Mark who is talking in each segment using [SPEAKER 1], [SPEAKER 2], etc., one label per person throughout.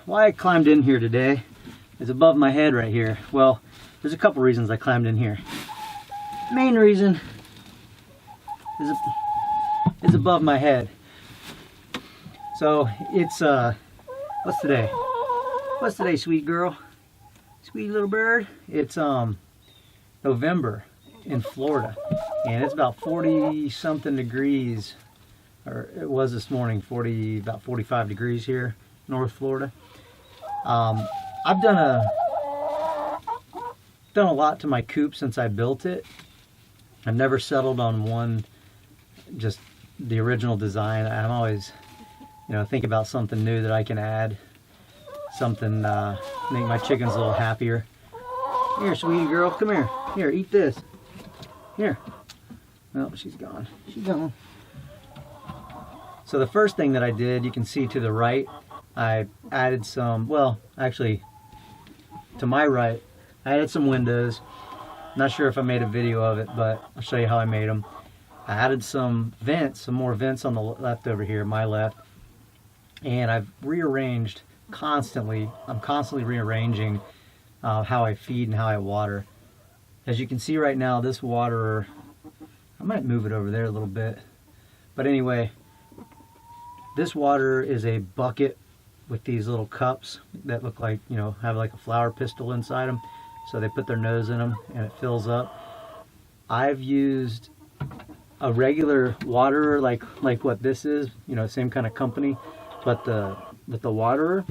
[SPEAKER 1] why I climbed in here today is above my head right here. Well, there's a couple reasons I climbed in here. Main reason is above my head. So it's what's today? What's today, sweet girl? Sweet little bird. It's November in Florida, and it's about 40 something degrees, or it was this morning, about 45 degrees here, North Florida. I've done a lot to my coop since I built it. I've never settled on one, just the original design. I'm always, think about something new that I can add, something make my chickens a little happier. Here, sweetie girl, come here. Here, eat this. Here. Oh, she's gone. She's gone. So the first thing that I did, you can see to the right, I added some, well, actually, to my right, I added some windows. Not sure if I made a video of it, but I'll show you how I made them. I added some vents, some more vents on the left over here, my left. And I've rearranged constantly. I'm constantly rearranging how I feed and how I water. As you can see right now, this waterer, I might move it over there a little bit. But anyway, this waterer is a bucket with these little cups that look like, have like a flower pistil inside them. So they put their nose in them and it fills up. I've used a regular waterer like what this is, same kind of company, but the waterer,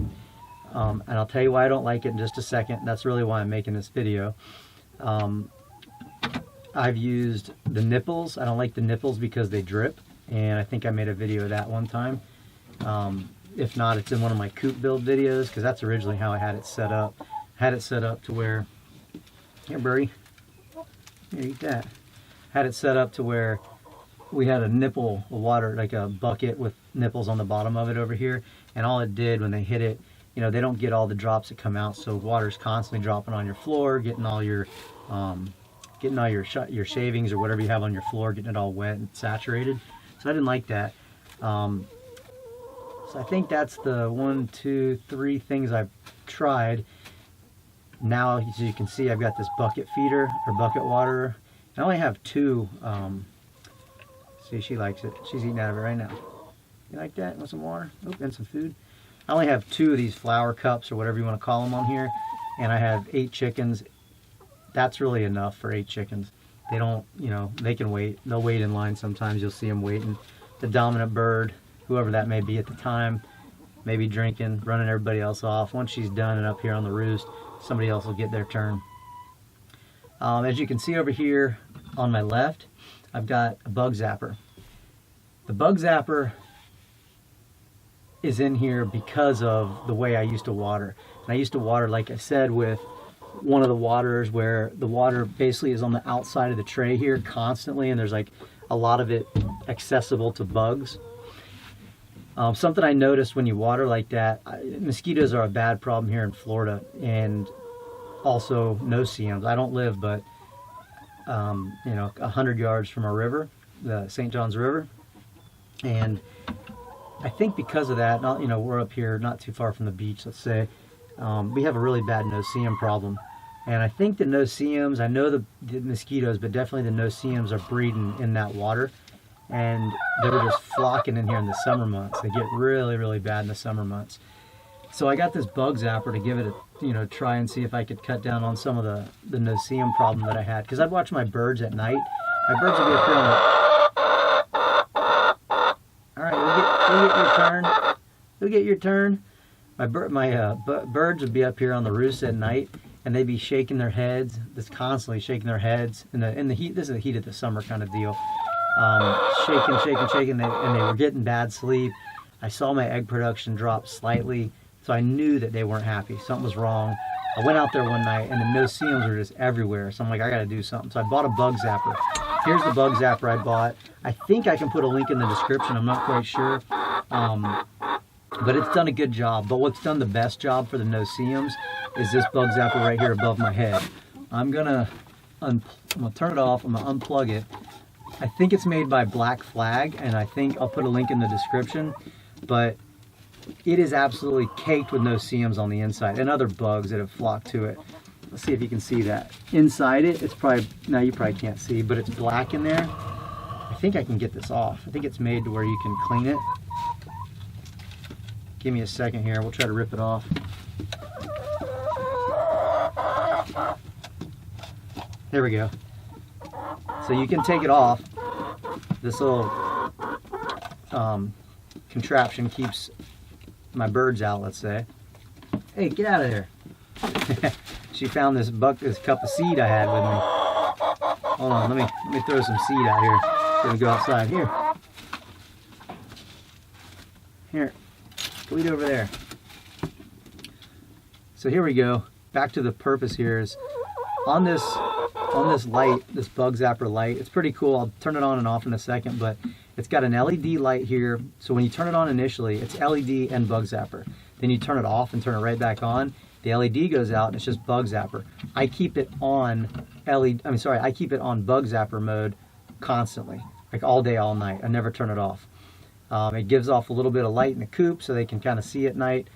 [SPEAKER 1] and I'll tell you why I don't like it in just a second. That's really why I'm making this video. I've used the nipples. I don't like the nipples because they drip, and I think I made a video of that one time. If not, it's in one of my coop build videos, because that's originally how I had it set up. I had it set up to where, here, Burry, here, eat that. Had it set up to where we had a nipple of water, like a bucket with nipples on the bottom of it over here, and all it did when they hit it, they don't get all the drops that come out, so water's constantly dropping on your floor, getting all your shavings or whatever you have on your floor, getting it all wet and saturated. So I didn't like that. So I think that's the 1, 2, 3 things I've tried. Now, as you can see, I've got this bucket feeder or bucket waterer. I only have 2. See, she likes it. She's eating out of it right now. You like that? Want some water? Oh, and some food. I only have 2 of these flower cups or whatever you want to call them on here, and I have 8 chickens. That's really enough for 8 chickens. They don't, they can wait. They'll wait in line sometimes. You'll see them waiting. The dominant bird, whoever that may be at the time, maybe drinking, running everybody else off. Once she's done and up here on the roost, somebody else will get their turn. As you can see over here on my left, I've got a bug zapper. The bug zapper is in here because of the way I used to water. And I used to water, like I said, with one of the waterers where the water basically is on the outside of the tray here constantly, and there's like a lot of it accessible to bugs. Something I noticed when you water like that, mosquitoes are a bad problem here in Florida, and also no-see-ums. I don't live but 100 yards from a river, the St. Johns River, and I think because of that, we're up here not too far from the beach, let's say, we have a really bad no-see-um problem. And I think the no-see-ums, I know the mosquitoes, but definitely the no-see-ums are breeding in that water. And they were just flocking in here in the summer months. They get really, really bad in the summer months. So I got this bug zapper to give it a, try and see if I could cut down on some of the no-see-um problem that I had. Because I'd watch my birds at night. My birds would be up here on the... All right, you'll get your turn. You'll get your turn. My birds would be up here on the roost at night, and they'd be shaking their heads, just constantly shaking their heads in the heat. This is the heat of the summer kind of deal. Shaking, and they were getting bad sleep. I saw my egg production drop slightly, so I knew that they weren't happy. Something was wrong. I went out there one night, and the no-see-ums were just everywhere. So I'm like, I got to do something. So I bought a bug zapper. Here's the bug zapper I bought. I think I can put a link in the description. I'm not quite sure. But it's done a good job. But what's done the best job for the no-see-ums is this bug zapper right here above my head. I'm gonna turn it off. I'm gonna unplug it. I think it's made by Black Flag, and I think I'll put a link in the description. But it is absolutely caked with no-see-ums on the inside and other bugs that have flocked to it. Let's see if you can see that. Inside it, it's probably, no, you probably can't see, but it's black in there. I think I can get this off. I think it's made to where you can clean it. Give me a second here. We'll try to rip it off. There we go. So you can take it off. This little contraption keeps my birds out, let's say. Hey, get out of there. She found this cup of seed I had with me. Hold on, let me throw some seed out here. Gonna go outside. Here, go eat over there. So here we go. Back to the purpose here is on this light, this bug zapper light. It's pretty cool. I'll turn it on and off in a second, but it's got an LED light here. So when you turn it on initially, it's LED and bug zapper. Then you turn it off and turn it right back on. The LED goes out and it's just bug zapper. I keep it on I keep it on bug zapper mode constantly, like all day, all night. I never turn it off. It gives off a little bit of light in the coop so they can kind of see at night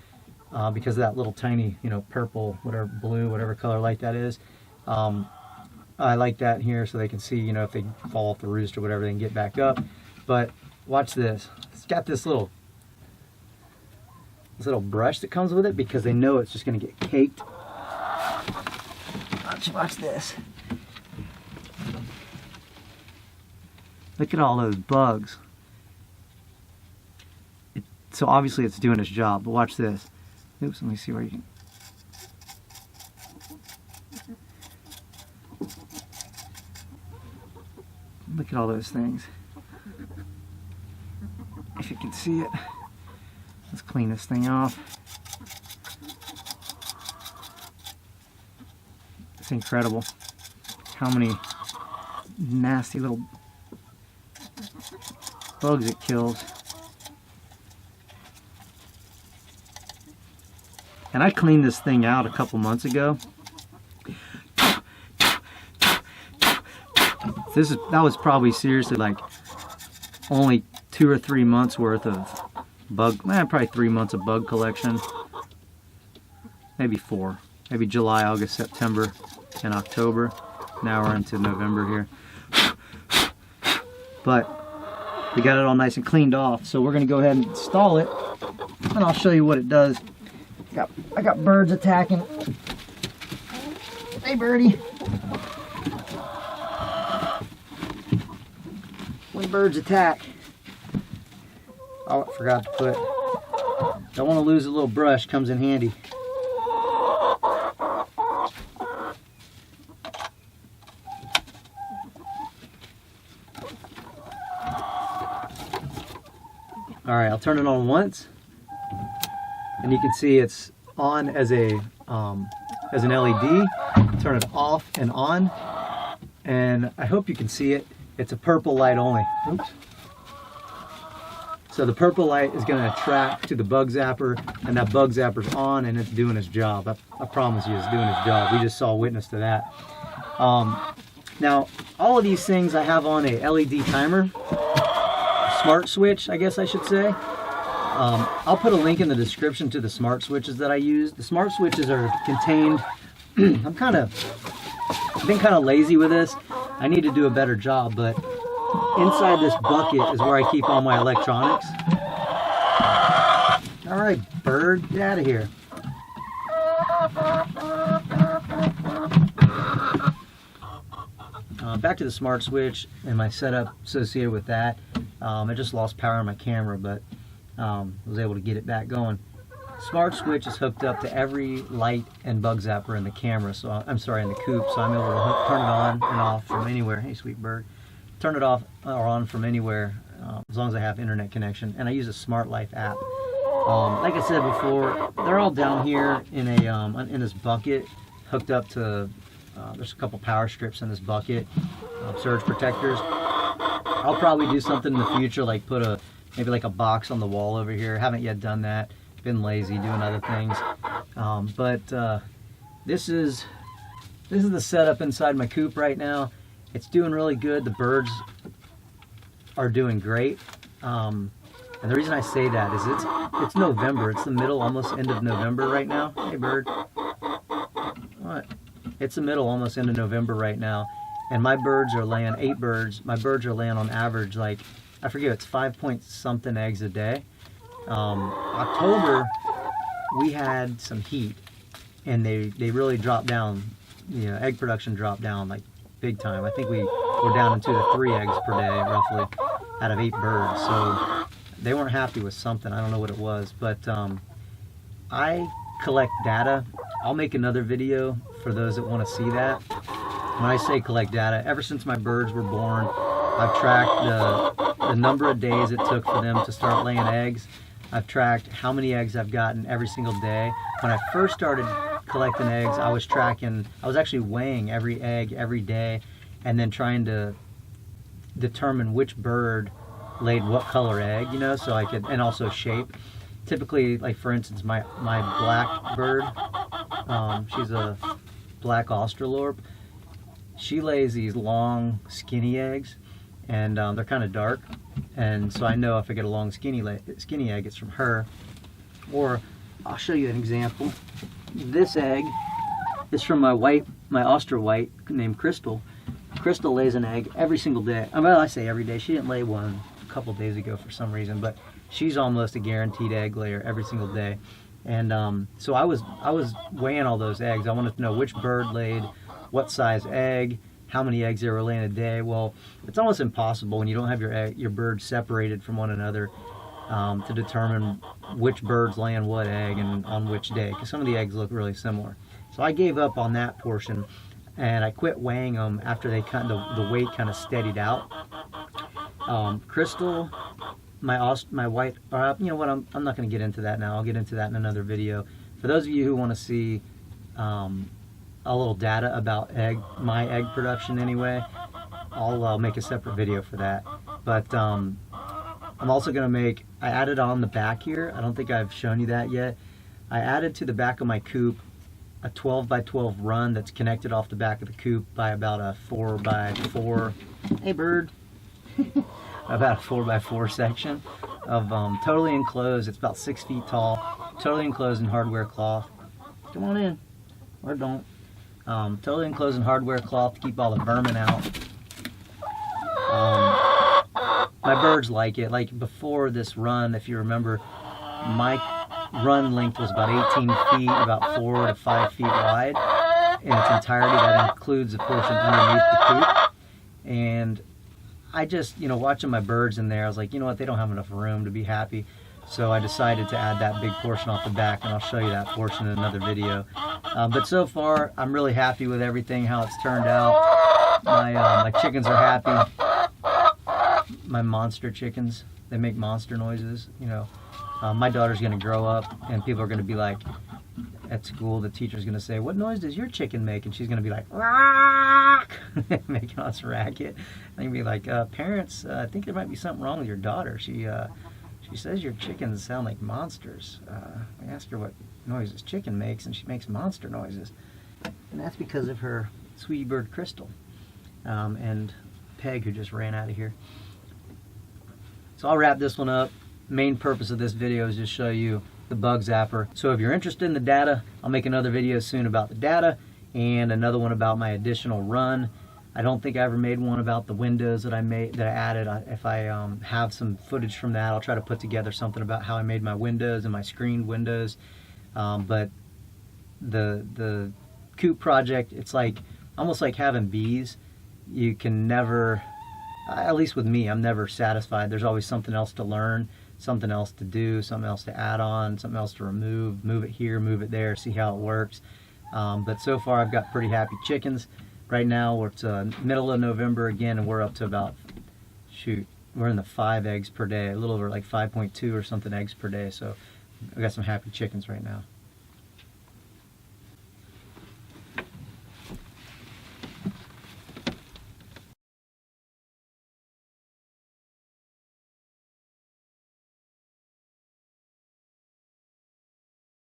[SPEAKER 1] because of that little tiny, purple, whatever, blue, whatever color light that is. I like that here so they can see, if they fall off the roost or whatever, they can get back up. But watch this. It's got this little brush that comes with it because they know it's just going to get caked. Watch this. Look at all those bugs. So obviously it's doing its job, but watch this. Oops, let me see where you can. Look at all those things. If you can see it. Let's clean this thing off. It's incredible how many nasty little bugs it kills. And I cleaned this thing out a couple months ago. That was probably seriously like only 2 or 3 months worth of probably 3 months of bug collection. Maybe 4. Maybe July, August, September, and October. Now we're into November here. But we got it all nice and cleaned off. So we're going to go ahead and install it. And I'll show you what it does. I got birds attacking. Hey, birdie. When birds attack. Oh, I forgot to put. Don't want to lose a little brush, comes in handy. Alright, I'll turn it on once. And you can see it's on as an LED. Turn it off and on. And I hope you can see it. It's a purple light only. Oops. So the purple light is going to attract to the bug zapper, and that bug zapper's on and it's doing its job. I promise you it's doing its job. We just saw witness to that. Now, all of these things I have on a LED timer, smart switch, I guess I should say. I'll put a link in the description to the smart switches that I use. The smart switches are contained. I've been kind of lazy with this. I need to do a better job, but inside this bucket is where I keep all my electronics. All right, bird, get out of here. Back to the smart switch and my setup associated with that. I just lost power on my camera, but was able to get it back going. Smart switch is hooked up to every light and bug zapper in the camera. So I'm sorry, in the coop. So I'm able to turn it on and off from anywhere. Hey, sweet bird. Turn it off or on from anywhere as long as I have internet connection. And I use a Smart Life app. Like I said before, they're all down here in in this bucket, hooked up to. There's a couple power strips in this bucket, surge protectors. I'll probably do something in the future, like put maybe like a box on the wall over here. Haven't yet done that. Been lazy doing other things. This is the setup inside my coop right now. It's doing really good. The birds are doing great. And the reason I say that is it's November. It's the middle, almost end of November right now. Hey, bird. What? It's the middle, almost end of November right now. And my birds are laying, 8 birds, my birds are laying on average, like, I forget, it's 5 point something eggs a day. October, we had some heat, and they really dropped down. You know, egg production dropped down like big time. I think we were down into the 3 eggs per day, roughly, out of 8 birds. So they weren't happy with something. I don't know what it was, but I collect data. I'll make another video for those that want to see that. When I say collect data, ever since my birds were born, I've tracked the number of days it took for them to start laying eggs. I've tracked how many eggs I've gotten every single day. When I first started collecting eggs, I was actually weighing every egg every day and then trying to determine which bird laid what color egg, you know, so I could, and also shape. Typically, like for instance, my black bird, she's a black Australorp. She lays these long, skinny eggs, and they're kind of dark. And so I know if I get a long, skinny egg, it's from her. Or I'll show you an example. This egg is from my Auster white named Crystal. Crystal lays an egg every single day. Well, I say every day. She didn't lay one a couple days ago for some reason, but she's almost a guaranteed egg layer every single day. And so I was weighing all those eggs. I wanted to know which bird laid what size egg, how many eggs they were laying a day. Well, it's almost impossible when you don't have your birds separated from one another to determine which bird's laying what egg and on which day, because some of the eggs look really similar. So I gave up on that portion, and I quit weighing them after they the weight kind of steadied out. Crystal, my white, you know what? I'm not going to get into that now. I'll get into that in another video. For those of you who want to see a little data about my egg production anyway, I'll make a separate video for that. But I'm also going to I added on the back here, I don't think I've shown you that yet. I added to the back of my coop a 12 by 12 run that's connected off the back of the coop by about a 4 by 4, hey bird, about a 4 by 4 section of totally enclosed. It's about 6 feet tall, totally enclosed in hardware cloth. Come on in, or don't. Totally enclosed in hardware cloth to keep all the vermin out. My birds like it. Like before this run, if you remember, my run length was about 18 feet, about 4 to 5 feet wide in its entirety. That includes the portion underneath the coop. And I just, you know, watching my birds in there, I was like, you know what, they don't have enough room to be happy. So I decided to add that big portion off the back, and I'll show you that portion in another video. But so far, I'm really happy with everything, how it's turned out. My chickens are happy. My monster chickens, they make monster noises, you know. My daughter's going to grow up, and people are going to be like, at school, the teacher's going to say, what noise does your chicken make? And she's going to be like, rock, making all this racket. I'm going to be like, parents, I think there might be something wrong with your daughter. She says your chickens sound like monsters. I asked her what noises chicken makes, and she makes monster noises. And that's because of her sweetie bird Crystal and Peg, who just ran out of here. So I'll wrap this one up. Main purpose of this video is just show you the bug zapper. So if you're interested in the data, I'll make another video soon about the data and another one about my additional run. I don't think I ever made one about the windows that I added. If I have some footage from that, I'll try to put together something about how I made my windows and my screened windows. But the coop project, it's like almost like having bees. You can never, at least with me, I'm never satisfied. There's always something else to learn, something else to do, something else to add on, something else to remove, move it here, move it there, see how it works. But so far I've got pretty happy chickens. Right now it's middle of November again, and we're up to about, we're in the 5 eggs per day, a little over like 5.2 or something eggs per day. So I've got some happy chickens right now.